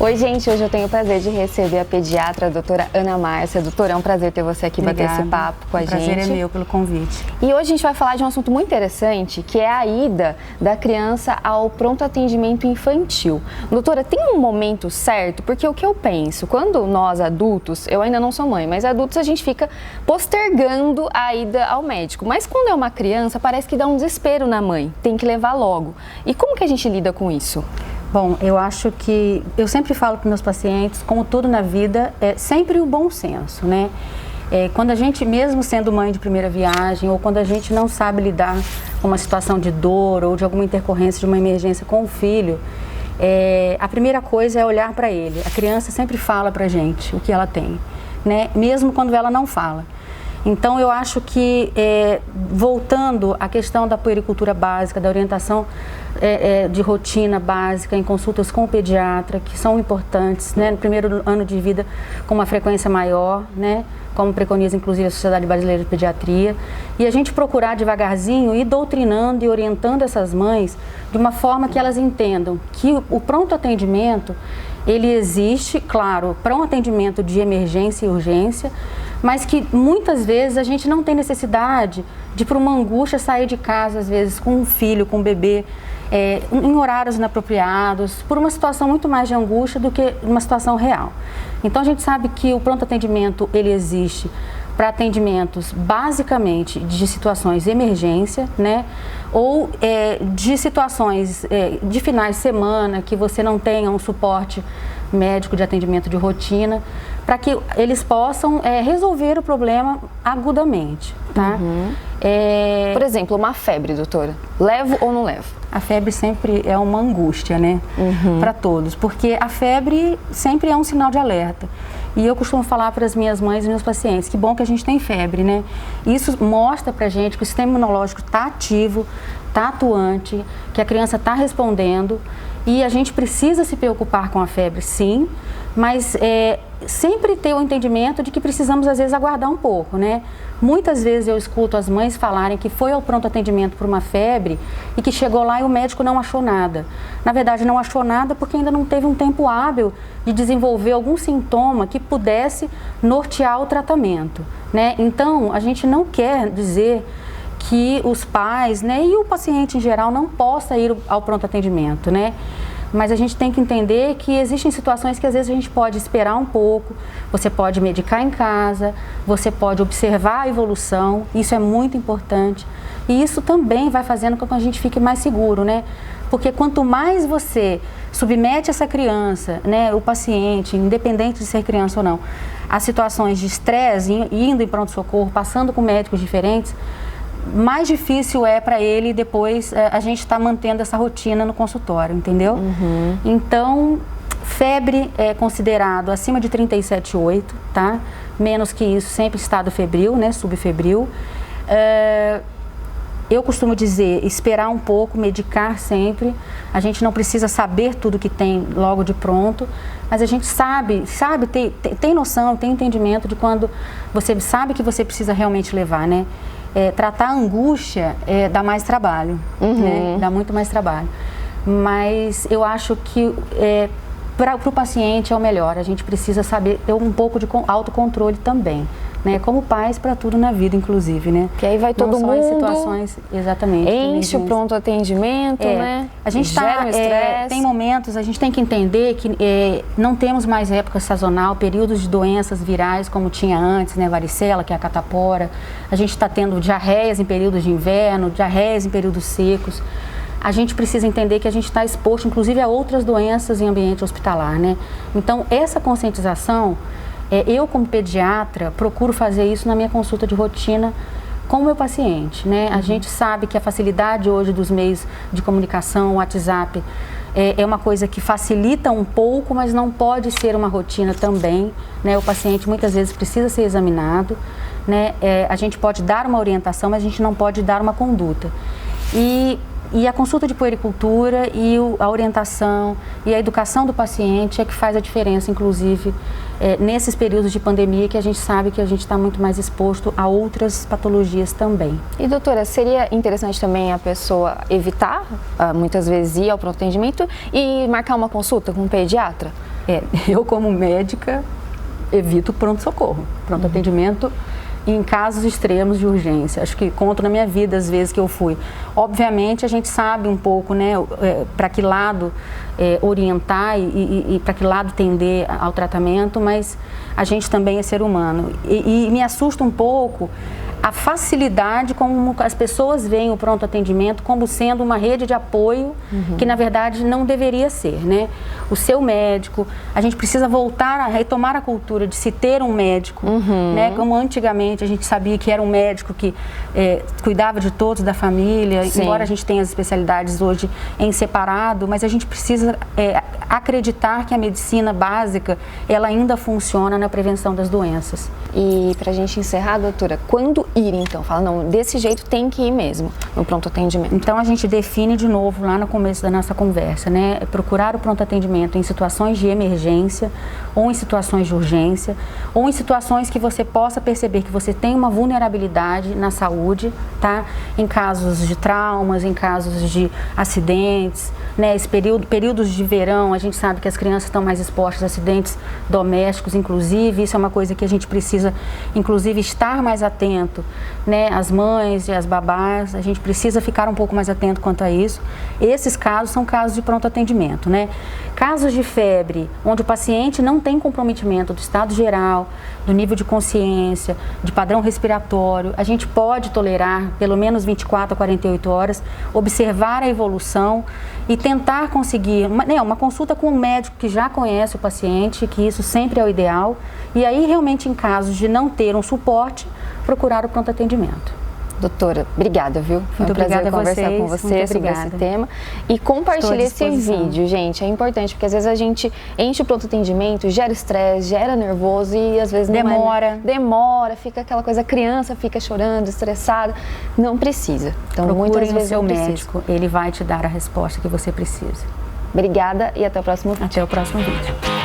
Oi, gente, hoje eu tenho o prazer de receber a pediatra, a doutora Ana Márcia. Doutora, é um prazer ter você aqui bater esse papo com a gente. O prazer é meu pelo convite. E hoje a gente vai falar de um assunto muito interessante, que é a ida da criança ao pronto atendimento infantil. Doutora, tem um momento certo? Porque o que eu penso, quando nós adultos, eu ainda não sou mãe, mas adultos a gente fica postergando a ida ao médico. Mas quando é uma criança, parece que dá um desespero na mãe, tem que levar logo. E como que a gente lida com isso? Bom, eu acho que, eu sempre falo para meus pacientes, como tudo na vida, é sempre o bom senso, né? Quando a gente, mesmo sendo mãe de primeira viagem, ou quando a gente não sabe lidar com uma situação de dor ou de alguma intercorrência de uma emergência com o filho, a primeira coisa é olhar para ele. A criança sempre fala para a gente o que ela tem, né? Mesmo quando ela não fala. Então, eu acho que, voltando à questão da puericultura básica, da orientação de rotina básica em consultas com o pediatra, que são importantes, né, no primeiro ano de vida com uma frequência maior, né, como preconiza inclusive a Sociedade Brasileira de Pediatria, e a gente procurar devagarzinho ir doutrinando e orientando essas mães de uma forma que elas entendam que o pronto atendimento, ele existe, claro, para um atendimento de emergência e urgência, mas que muitas vezes a gente não tem necessidade de, por uma angústia, sair de casa, às vezes, com um filho, com um bebê, em horários inapropriados, por uma situação muito mais de angústia do que uma situação real. Então, a gente sabe que o pronto atendimento, ele existe para atendimentos, basicamente, de situações de emergência, né? Ou de situações de finais de semana, que você não tenha um suporte médico de atendimento de rotina, para que eles possam resolver o problema agudamente, tá? Uhum. Por exemplo, uma febre, doutora, levo ou não levo? A febre sempre é uma angústia, né? Uhum. Para todos, porque a febre sempre é um sinal de alerta. E eu costumo falar para as minhas mães e meus pacientes, que bom que a gente tem febre, né? Isso mostra pra gente que o sistema imunológico está ativo, está atuante, que a criança está respondendo, e a gente precisa se preocupar com a febre, sim, mas sempre ter o entendimento de que precisamos, às vezes, aguardar um pouco, né? Muitas vezes eu escuto as mães falarem que foi ao pronto atendimento por uma febre e que chegou lá e o médico não achou nada. Na verdade, não achou nada porque ainda não teve um tempo hábil de desenvolver algum sintoma que pudesse nortear o tratamento, né? Então, a gente não quer dizer que os pais, né, e o paciente em geral não possa ir ao pronto atendimento, né? Mas a gente tem que entender que existem situações que às vezes a gente pode esperar um pouco, você pode medicar em casa, você pode observar a evolução, isso é muito importante. E isso também vai fazendo com que a gente fique mais seguro, né? Porque quanto mais você submete essa criança, né, o paciente, independente de ser criança ou não, a situações de estresse, indo em pronto-socorro, passando com médicos diferentes, mais difícil é para ele depois a gente estar mantendo essa rotina no consultório, entendeu? Uhum. Então, febre é considerado acima de 37,8, tá? Menos que isso, sempre estado febril, né? Subfebril. Eu costumo dizer, esperar um pouco, medicar sempre. A gente não precisa saber tudo que tem logo de pronto, mas a gente sabe, tem noção, tem entendimento de quando você sabe que você precisa realmente levar, né? Tratar a angústia dá mais trabalho, né? Dá muito mais trabalho. Mas eu acho que para o paciente é o melhor. A gente precisa saber ter um pouco de autocontrole também, né? Como pais para tudo na vida, inclusive, né? Que aí vai todo mundo em situações, exatamente, enche o pronto atendimento, né? A gente gera um estresse. Tem momentos, a gente tem que entender que não temos mais época sazonal, períodos de doenças virais como tinha antes, né? Varicela, que é a catapora. A gente está tendo diarreias em períodos de inverno, diarreias em períodos secos. A gente precisa entender que a gente está exposto, inclusive, a outras doenças em ambiente hospitalar, né? Então, essa conscientização, eu como pediatra, procuro fazer isso na minha consulta de rotina com o meu paciente, né? A gente sabe que a facilidade hoje dos meios de comunicação, o WhatsApp, é uma coisa que facilita um pouco, mas não pode ser uma rotina também, né? O paciente muitas vezes precisa ser examinado, né? A gente pode dar uma orientação, mas a gente não pode dar uma conduta. E a consulta de puericultura e a orientação e a educação do paciente é que faz a diferença, inclusive, nesses períodos de pandemia que a gente sabe que a gente está muito mais exposto a outras patologias também. E doutora, seria interessante também a pessoa evitar, muitas vezes, ir ao pronto atendimento e marcar uma consulta com um pediatra? Eu como médica evito pronto-socorro, pronto atendimento em casos extremos de urgência. Acho que conto na minha vida as vezes que eu fui. Obviamente a gente sabe um pouco, né, para que lado orientar e para que lado tender ao tratamento, mas a gente também é ser humano. E me assusta um pouco a facilidade como as pessoas veem o pronto atendimento como sendo uma rede de apoio que na verdade não deveria ser, né? O seu médico, a gente precisa voltar a retomar a cultura de se ter um médico, né? Como antigamente a gente sabia que era um médico que cuidava de todos da família, Sim. embora a gente tenha as especialidades hoje em separado, mas a gente precisa acreditar que a medicina básica ela ainda funciona na prevenção das doenças. E para a gente encerrar, doutora, quando ir então? Fala, não, desse jeito tem que ir mesmo no pronto atendimento. Então a gente define de novo lá no começo da nossa conversa, né? Procurar o pronto atendimento em situações de emergência ou em situações de urgência ou em situações que você possa perceber que você tem uma vulnerabilidade na saúde, tá? Em casos de traumas, em casos de acidentes, né? Esse períodos de verão, a gente sabe que as crianças estão mais expostas a acidentes domésticos, inclusive, isso é uma coisa que a gente precisa, inclusive, estar mais atento, né? As mães e as babás, a gente precisa ficar um pouco mais atento quanto a isso. Esses casos são casos de pronto atendimento, né? Casos de febre, onde o paciente não tem comprometimento do estado geral, do nível de consciência, de padrão respiratório, a gente pode tolerar pelo menos 24 a 48 horas, observar a evolução e tentar conseguir uma consulta com um médico que já conhece o paciente, que isso sempre é o ideal, e aí realmente em casos de não ter um suporte, procurar o pronto atendimento. Doutora, obrigada, viu? Foi um prazer conversar com você sobre esse tema. E compartilhe esse vídeo, gente. É importante, porque às vezes a gente enche o pronto atendimento, gera estresse, gera nervoso e às vezes demora. Demora, fica aquela coisa, a criança fica chorando, estressada. Não precisa. Então, muitas vezes o seu médico, ele vai te dar a resposta que você precisa. Obrigada e até o próximo vídeo. Até o próximo vídeo.